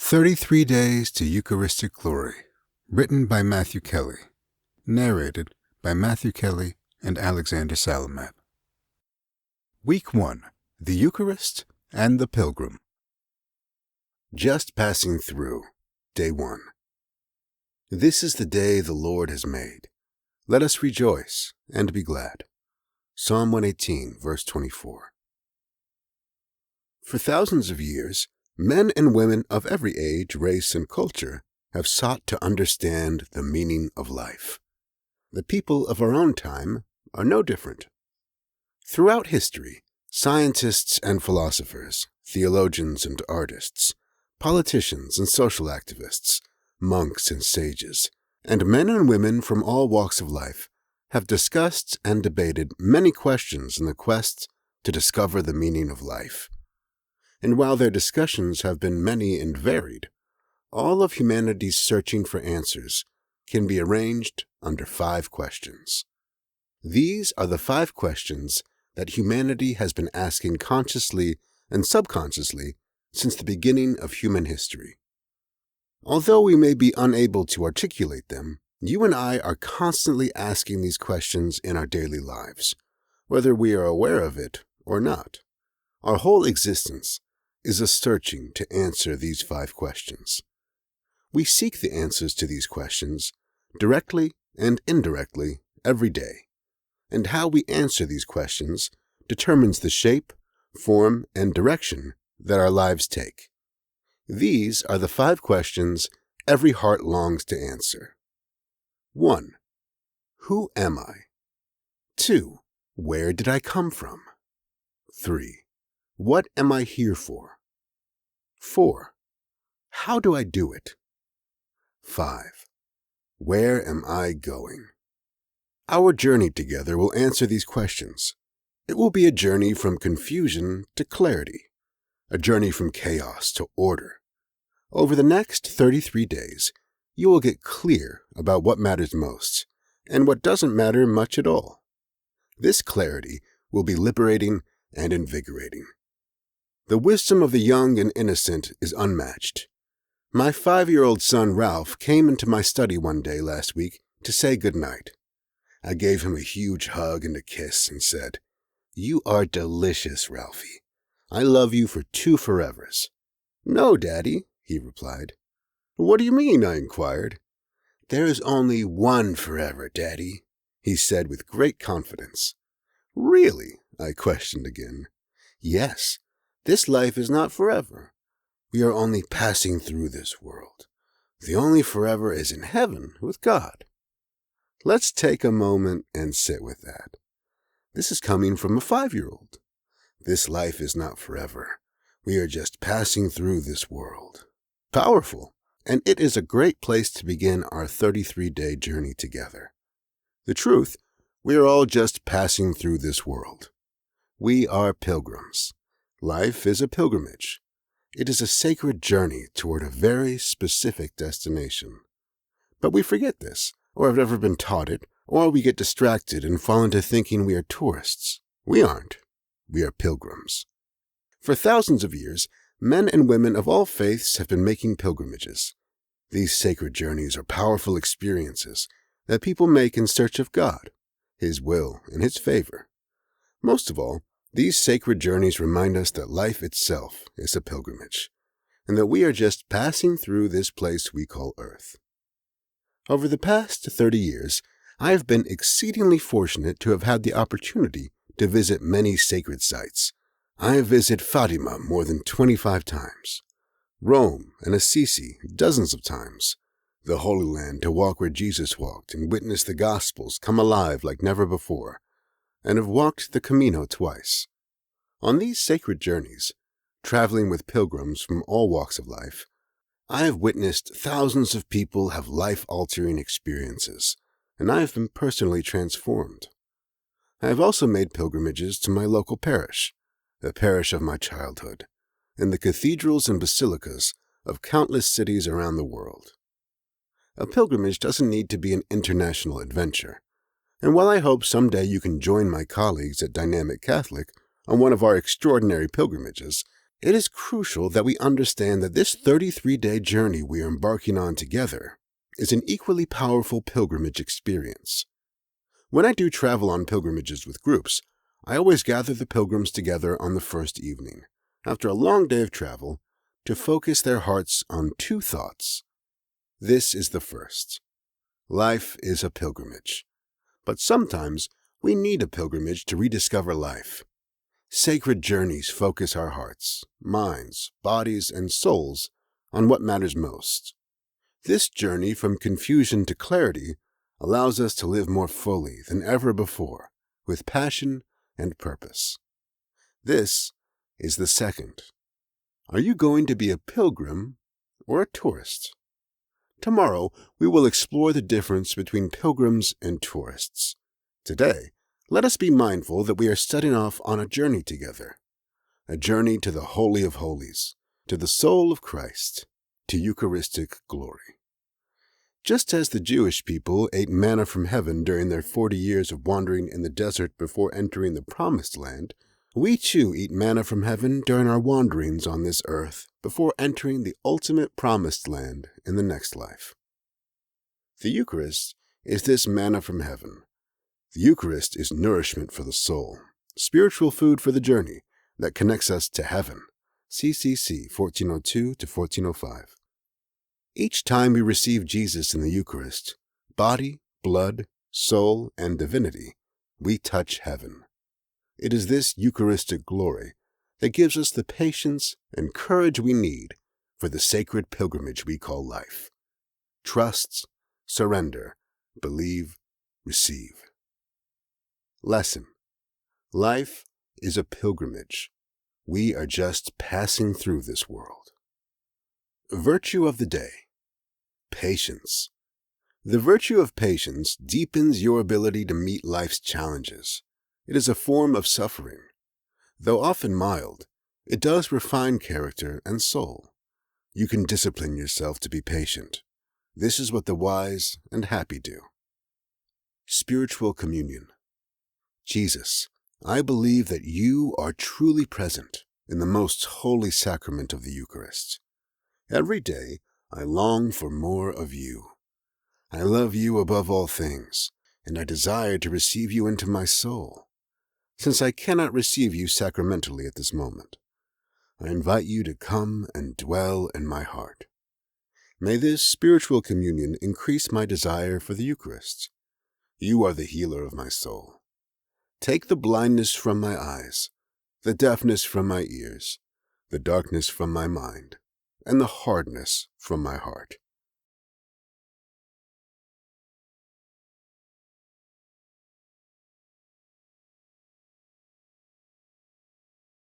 33 Days to Eucharistic Glory, written by Matthew Kelly, narrated by Matthew Kelly and Alexander Salamat. Week 1, the Eucharist and the Pilgrim. Just passing through, Day 1. This is the day the Lord has made. Let us rejoice and be glad. Psalm 118, verse 24. For thousands of years, men and women of every age, race, and culture have sought to understand the meaning of life. The people of our own time are no different. Throughout history, scientists and philosophers, theologians and artists, politicians and social activists, monks and sages, and men and women from all walks of life have discussed and debated many questions in the quest to discover the meaning of life. And while their discussions have been many and varied, all of humanity's searching for answers can be arranged under 5 questions. These are the 5 questions that humanity has been asking consciously and subconsciously since the beginning of human history. Although we may be unable to articulate them, you and I are constantly asking these questions in our daily lives, whether we are aware of it or not. Our whole existence is a searching to answer these 5 questions. We seek the answers to these questions directly and indirectly every day, and how we answer these questions determines the shape, form, and direction that our lives take. These are the 5 questions every heart longs to answer. 1. Who am I? 2. Where did I come from? 3. What am I here for? 4. How do I do it? 5. Where am I going? Our journey together will answer these questions. It will be a journey from confusion to clarity, a journey from chaos to order. Over the next 33 days, you will get clear about what matters most and what doesn't matter much at all. This clarity will be liberating and invigorating. The wisdom of the young and innocent is unmatched. My 5-year-old son Ralph came into my study one day last week to say goodnight. I gave him a huge hug and a kiss and said, "You are delicious, Ralphie. I love you for 2 forevers." "No, Daddy," he replied. "What do you mean?" I inquired. "There is only 1 forever, Daddy," he said with great confidence. "Really?" I questioned again. "Yes. This life is not forever. We are only passing through this world. The only forever is in heaven with God." Let's take a moment and sit with that. This is coming from a 5-year-old. This life is not forever. We are just passing through this world. Powerful, and it is a great place to begin our 33-day journey together. The truth, we are all just passing through this world. We are pilgrims. Life is a pilgrimage. It is a sacred journey toward a very specific destination. But we forget this, or have never been taught it, or we get distracted and fall into thinking we are tourists. We aren't. We are pilgrims. For thousands of years, men and women of all faiths have been making pilgrimages. These sacred journeys are powerful experiences that people make in search of God, His will, and His favor. Most of all, these sacred journeys remind us that life itself is a pilgrimage, and that we are just passing through this place we call Earth. Over the past 30 years, I have been exceedingly fortunate to have had the opportunity to visit many sacred sites. I have visited Fatima more than 25 times, Rome and Assisi dozens of times, the Holy Land to walk where Jesus walked and witness the Gospels come alive like never before, and have walked the Camino twice. On these sacred journeys, traveling with pilgrims from all walks of life, I have witnessed thousands of people have life-altering experiences, and I have been personally transformed. I have also made pilgrimages to my local parish, the parish of my childhood, and the cathedrals and basilicas of countless cities around the world. A pilgrimage doesn't need to be an international adventure, and while I hope someday you can join my colleagues at Dynamic Catholic on one of our extraordinary pilgrimages, It is crucial that we understand that this 33-day journey we are embarking on together is an equally powerful pilgrimage experience. When I do travel on pilgrimages with groups, I always gather the pilgrims together on the first evening, after a long day of travel, to focus their hearts on two thoughts. This is the first. Life is a pilgrimage, but sometimes we need a pilgrimage to rediscover life. Sacred journeys focus our hearts, minds, bodies, and souls on what matters most. This journey from confusion to clarity allows us to live more fully than ever before, with passion and purpose. This is the second. Are you going to be a pilgrim or a tourist? Tomorrow, we will explore the difference between pilgrims and tourists. Today, let us be mindful that we are setting off on a journey together, a journey to the Holy of Holies, to the soul of Christ, to Eucharistic glory. Just as the Jewish people ate manna from heaven during their 40 years of wandering in the desert before entering the Promised Land, we too eat manna from heaven during our wanderings on this earth before entering the ultimate Promised Land in the next life. The Eucharist is this manna from heaven. The Eucharist is nourishment for the soul, spiritual food for the journey that connects us to heaven. CCC 1402 to 1405. Each time we receive Jesus in the Eucharist, body, blood, soul, and divinity, we touch heaven. It is this Eucharistic glory that gives us the patience and courage we need for the sacred pilgrimage we call life. Trust, surrender, believe, receive. Lesson. Life is a pilgrimage. We are just passing through this world. Virtue of the day. Patience. The virtue of patience deepens your ability to meet life's challenges. It is a form of suffering. Though often mild, it does refine character and soul. You can discipline yourself to be patient. This is what the wise and happy do. Spiritual communion. Jesus, I believe that you are truly present in the most holy sacrament of the Eucharist. Every day, I long for more of you. I love you above all things, and I desire to receive you into my soul. Since I cannot receive you sacramentally at this moment, I invite you to come and dwell in my heart. May this spiritual communion increase my desire for the Eucharist. You are the healer of my soul. Take the blindness from my eyes, the deafness from my ears, the darkness from my mind, and the hardness from my heart.